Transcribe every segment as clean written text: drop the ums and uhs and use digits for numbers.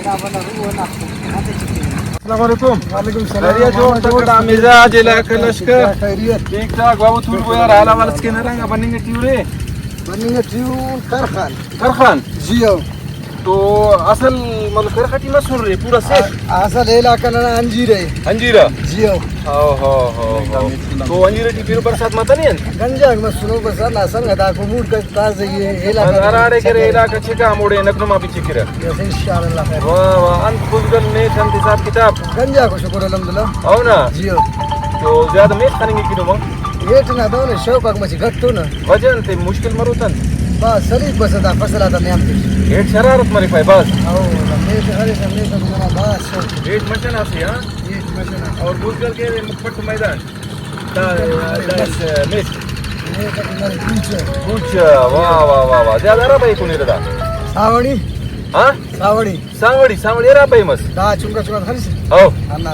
अस्सलामुअलैकुम। वालेकुम सलाम। जोर तकड़ा मिजाज इलाका लश्कर ठीक ठाक बाबू तू यार हाला वाला के नरंगा बनेंगे ट्यूरे करखान जियो तो असल मतलब करखटी में सुन रहे पूरा सेट असल इलाका ना अंजीरे अंजीरा जियो हो तो अंजीरा की फिर बरसात मत नहीं है गंजा में सुनो बरसात ना संग था को मूड का ताजे ये इलाका अराड़े करे इलाका छिका मोड़े नकनो मा पीछे किरा इंशाल्लाह खैर वाह वाह अंत बुजुर्ग ने संत हिसाब किताब गंजा को शुक्र अल्हम्दुलिल्लाह हो ना जियो तो ज्यादा मेट खाने की किलो ये ना दोने शौक मची घट्टो ना वजन ते मुश्किल मरुतन बस सरी बस दा फसला दा नियम हेट शरारत मरे पाए बस आओ मैं हरे सामने का मेरा बस हेट मचन आसी हां ये मशीन और बुजुर्ग के मुखपट मैदान दा मेट ये का मेरे पीछे कुछ वाह वाह वाह वाह ज्यादा रा भाई कोणी दा सावड़ी हां सावड़ी रा भाई मस दा चुंगा खरीस हो अन्ना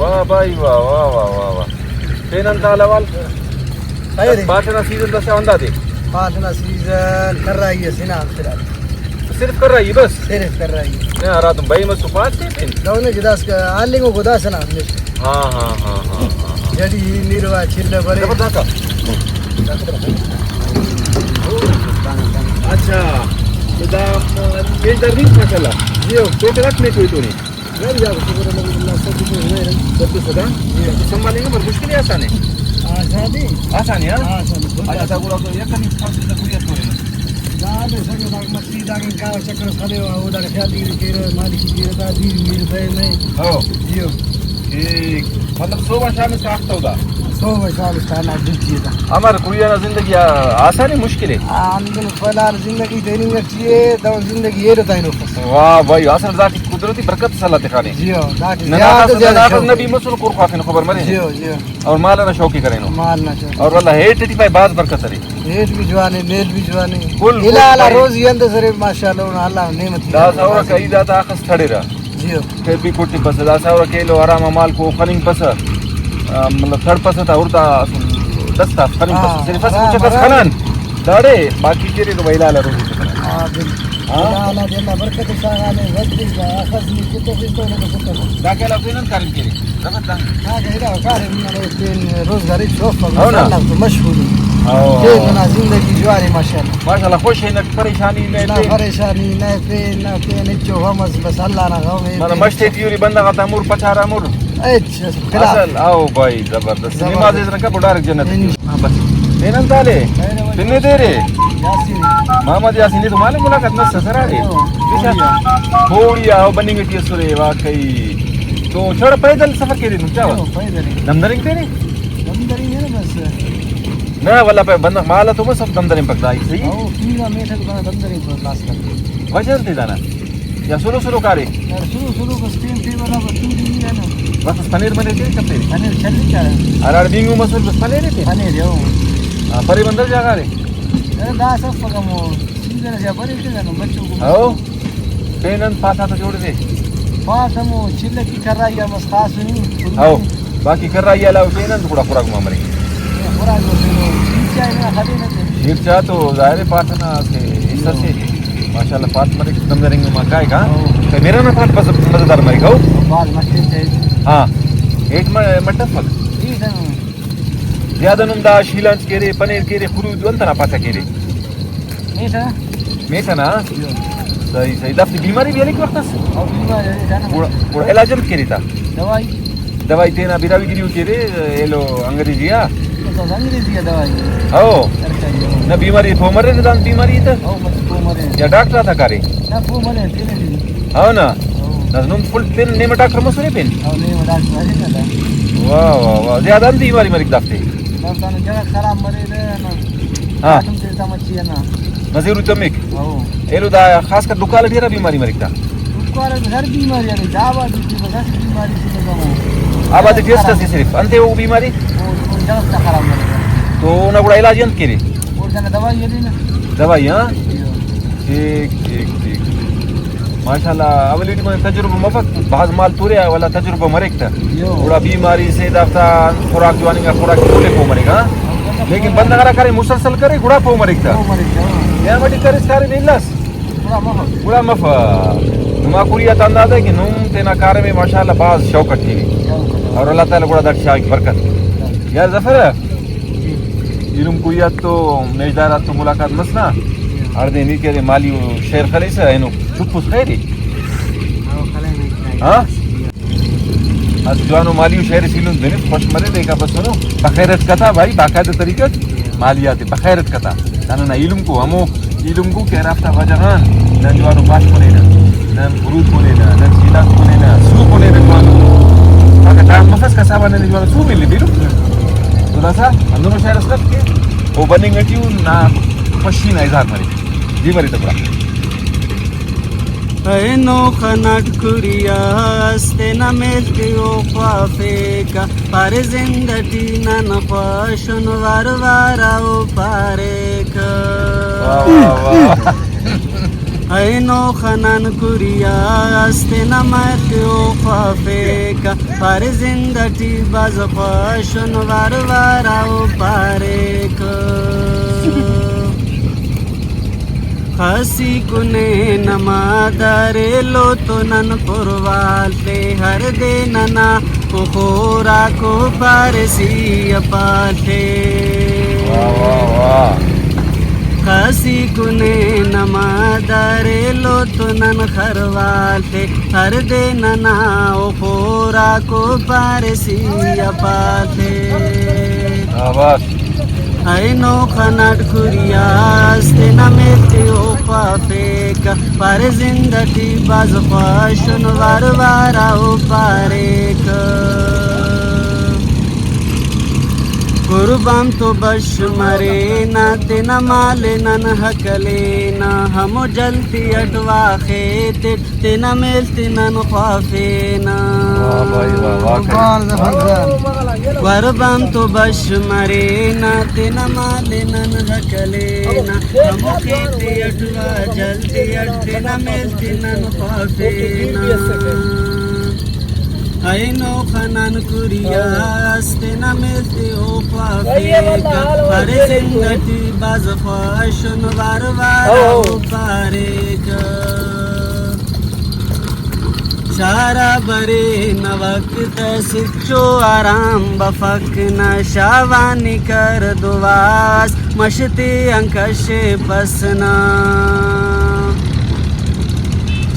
वाह भाई वाह वाह वाह वाह वाह तेनंत अलवाल खैर बाटना सीजन दशा अंदा दे पाटना सीजन कर रही है सिना फिलहाल सिर्फ कर रही है बस सिर्फ कर रही है नहीं आ रहा तुम भाई मत पास थे फिर दोने जिदास का आलिंगो गोदास ना हाँ जड़ी निर्वा छिल्ले बरे अच्छा ये दर्दी मसाला ये पेट रखने कोई तो नहीं घर जा शुक्र अल्लाह सब कुछ हुए सब कुछ सदा ये संभालेंगे पर मुश्किल है आसान है आसान है अच्छा सगुड़ा तो ये कभी फर्स्ट तक हुई तो है दाने सगे दाग मछली दाग का चक्कर खले उदा शादी के मालिक की दा दी मेरे पे में हो जियो ठीक मतलब सुबह शाम से आखता होगा 100 साल स्थाना दुखी था हमार कुरियाना जिंदगी आसान है मुश्किल है आमदन फलार जिंदगी देनी चाहिए तो जिंदगी ये रहता है वाह भाई असल जाती कुदरती बरकत सलाते खाने जियो ज्यादा नबी मसूल कुर खाने खबर मरे जियो और माल ना शौकी करे माल ना शौकी और वाला हेट टी पाई बात बरकत रे हेट भी जवाने मेल भी जवाने कुल इला रोज यंद सरे माशाल्लाह अल्लाह नेमत दा सावरा कई दाता आखस खड़े रहा जियो फिर भी कुटी पस दा सावरा केलो आराम माल को खलिंग पस मतलब थर्ड पस था उड़ता दस्ता खलिंग पस सिर्फ कुछ कस खनन दाड़े बाकी केरे तो वैला रोज हां अल्लाह देना बरकत सागाने वजदी का आखस में कितो कितो ने कुतो दा केला फिनन करन केरे रखत दा हां गेला कारे में तीन रोजगारी शौक अल्लाह तो मशहूर के ना जिंदगी जवानी माशाल्लाह खुश है न परेशानी में ना परेशानी ना पे जो हमस बस अल्लाह ना गावे माने मस्ते यूरी बंदा का तमूर पचारा मुर अच्छा असल आओ भाई जबरदस्त नमाज इतना का बुढ़ा रख जन्नत हां बस तेनन ताले कितने दे रे मोहम्मद यासीन तो मालूम मुलाकात न ससरा रे थोड़ी आओ बनेंगे कि सुरे वाकई तो छोड़ पैदल सफर के तुम क्या पैदल दमदरी के रे दमदरी है ना बस ना वाला पे बंदा माला तो बस सब दमदरी पकड़ा ही सही ओ कीड़ा मेठा तो दमदरी पर क्लास कर वजन दे जाना या शुरू करे यार शुरू बस तीन वाला बस तीन दिन है ना बस पनीर बने थे कब तेरे पनीर चल क्या है अरे बिंगू मसूल बस पनीर थे पनीर हो परी बंदर जगह रे अरे दा सब पगमो सीजन से परी के ना बच्चों को हो पेनन पासा तो जोड़ दे पास हम चिल्ले की कर रही है बस खास नहीं हो बाकी कर रही है ला पेनन थोड़ा पूरा घुमा मरे पूरा जो सीचा है ना खाली ना गिरचा तो जाहिर है पाटना से हिस्सा से माशाल्लाह पाट मरे एकदम दरेंगे मां काय का तो मेरा ना पाट बस मजेदार मरे खाओ बाल मट्टे चाहिए हां एक मटन फल ठीक है ज्यादा नुमदा शीलंच केरे पनीर केरे खुरुद अंतना पाता केरे मीठा ना सही दफ्ती बीमारी भी अलग वक्त से और बीमारी है जाना पूरा इलाज केरी था दवाई तेना बिरावी गिरी केरे एलो अंग्रेजिया तो अंग्रेजी दवाई हो ना बीमारी फोमरे ने दान बीमारी था ओ मत फोमरे या डॉक्टर था करे ना फोमरे तेने हो ना नजनुम फुल पेन नेम डॉक्टर मसुरे पेन और नेम डॉक्टर है ना वाह ज्यादा बीमारी मरी दफ्ते ना जगह खराब मरे ना हां तुम से समझिए ना नजीर तमिक ओ एलो दा खास कर दुकाल ढेरा बीमारी मरिकता दुकाल हर बीमारी है दावा दी बस बीमारी से कम आबादी टेस्ट से सिर्फ अंते वो बीमारी वो जगह खराब मरे तो ना बड़ा इलाज अंत केरे और जाना दवाई ये ना दवाई हां ठीक माशाल्लाह अवली में तजुर्बा मफक बाज माल पूरे वाला तजुर्बा मरेकता थोड़ा बीमारी से दफ्ता खुराक जवानी का खुराक बोले को मरेगा लेकिन बंदा करा करे मुसलसल करे गुड़ा पो मरेगा या बड़ी करे सारे नीलस गुड़ा मफ नुमा कुरियत अंदाज़ है कि नुम तेना कार में माशाल्लाह बाज शौकत थी और अल्लाह ताला गुड़ा दट शाह की बरकत यार जफर इलम कुरियत तो मेजदार तो मुलाकात मसना अर्दे नी के माली शेर खले से इनो चुप खैरी हां आज जवानो माली शेर सिलुन देने खुश मरे देखा बस सुनो बखैरत कथा भाई बाकायदा तरीके मालियात बखैरत कथा ताना इलम को हमो इलम को के राफ्ता वजहान न जवानो पास कोलेना न बुरुज कोलेना न सिला कोलेना सु कोलेना जवानो maka tahan mafas kasama na jwaano su mili biru tulasa andono shahar aslat ke o baning atiu na pashina izar mari ji mari tabra ऐनो खनट कुरिया हस्ते न मिलती ओ ख्वाफे का पर जिंदगी न पशुन वार वारा ओ पारे का ऐनो खनन कुरिया हस्ते न मिलती ओ ख्वाफे का पर जिंदगी बज पशुन वार वारा ओ पारे का हसी कुने नमादारे लो तो नन पुरवाले हर दे नना खोरा को पारसी अपाले हसी कुने नमादारे लो तो नन खरवाले हर दे नना खोरा को पारसी अपाले ऐनो खनट कुरिया हस्ते न मिलती ओ ख्वाफे का पर जिंदगी बाज ख्वाशुन वार वारा ओ पारे का कुर्बान तो बश मरे ना तेना माले नन हकले ना हम जलती अटवा खेते तेना मिलती नन ख्वाफे ना कुर्बान तो बश मरे ना तेना माले नन हकले ना हम खेते अटवा जलती अटते ना मिलती नन ख्वाफे ना ऐनो खनन कुरिया हस्ते न मिलती ओ ख्वाफे का पर जिंदगी बाज ख्वाशुन वार वारा ओ पारे का शारा बरे न वक्त सिचो आराम बफक न शावानी कर दुवास मशती अंकशे पसना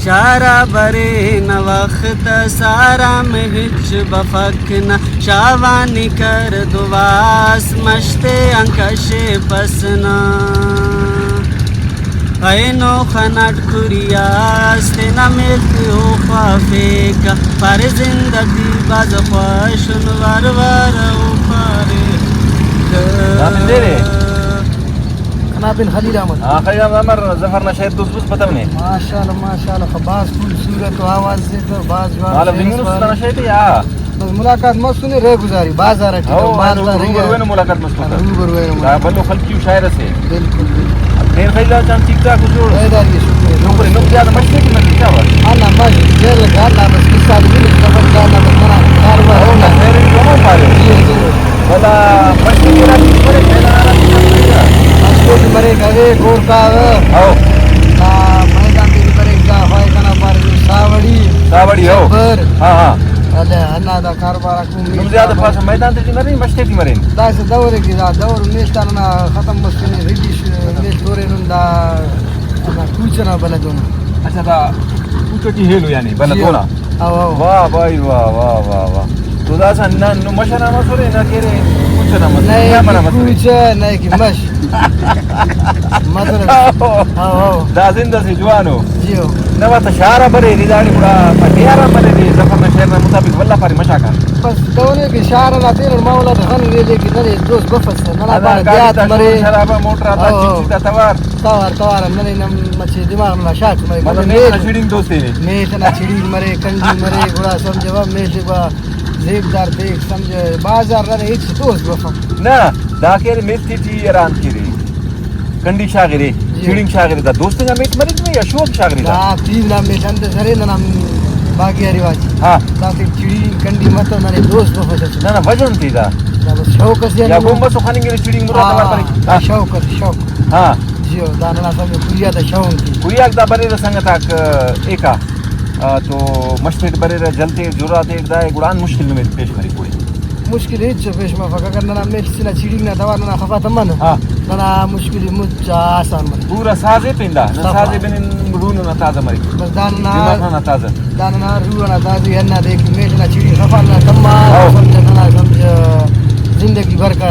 शारा बरे न वक्त सारा में हिच बफक न शावानी कर दुवास मशते अंकशे पसना ऐनो खनट कुरिया हस्ते न मिलती हो ख्वाफे का पर जिंदगी बाज ख्वाशुन वार वार ओ पारे أنا بن خليل أحمد خليل أحمد زفرنا شاهد دوس بس بتمني ما شاء الله خباز كل صورة وآواز زيادة باز مالا بنيونس أنا شاهد يا بس ملاقات مصوني رأي گزاري بازار أتي روبر وين ملاقات مصوني روبر وين لا بلو خلقي وشاعر سي بالكل خير خليل كان تيك تاك وجور هيدا اللي شكرا روبر إنه زيادة مشتاق من الكتابة أنا ماشي غير لك أنا بس كيسا بقولك سفر كانا بس أنا كاربا هنا خير اليوم فارغ ولا مشتاق ولا تفرق أنا أشكر مريك أبي كوركا أو मैदान तेरी करेगा होय कना पर सावड़ी हो हाँ अले अन्ना दा कारबार को तुम ज्यादा पास मैदान तेरी मरे मस्ते की मरे दास दौरे की दौर नेस्टाना खत्म मस्ती रिडिश नेस दोरे नुंदा अना कुचना बना दोना अच्छा दा कुचो की हेलो यानी बना दोना वाह भाई वाह तो दास अन्ना नु मशना मसोरे ना केरे कुचना मत नहीं बना मत कुछ नहीं कि मश मतलब दा जिंदा से जवानो जियो नवा तशारा बरे रिदाड़ी कुड़ा पटियारा बरे दी सफर शहर में मुताबिक वल्ला पारी मशाका बस दोने की शारा ला तेरे मौला धन ले की नरे दोस्त बफस ना बार दियात मरे शराबा मोटर आता चिंता तवार नरे नम मचे दिमाग में शाक मरे मतलब ने छीडिंग दोस्ती ने मैं इतना छिड़ी मरे कंडी मरे गुड़ा समझवा मैं से बा जेबदार देख समझे बाजार रे एक दोस्त बफा ना दाकेर मेथी टी यारान किरी कंडी शागिरी छीडिंग शागिरी दा दोस्त का मेट मरे में या शोक शागिरी दा तीन नाम में चंद सरे नाम बागी रिवाज हां ताकि छिड़ी कंडी मत नरे दोस्त बफा ना ना वजन थी दा शौक से या गोंबा सो खाने के छीडिंग मुरा तवार पर शौक हां जियो दाना सब कुरिया दा शौक कुरिया दा बरे संगता एका तो मस्जिद बरे जलते जुराते एकदा एक उड़ान मुश्किल में पेश करी कोई मुश्किल है जो पेश में फका करना में सिला चिड़ी ना दवा ना खफा तमन हाँ ना मुश्किल मुच्चा आसान मन पूरा साजे पिंदा ना साजे बिन रूनो ना ताजा मरी बस दाना ना ताजा दाना रूह ना ताजी है ना देख में ना चिड़ी खफा ना तम्मा आओ। समझ ना समझ जिंदगी भर का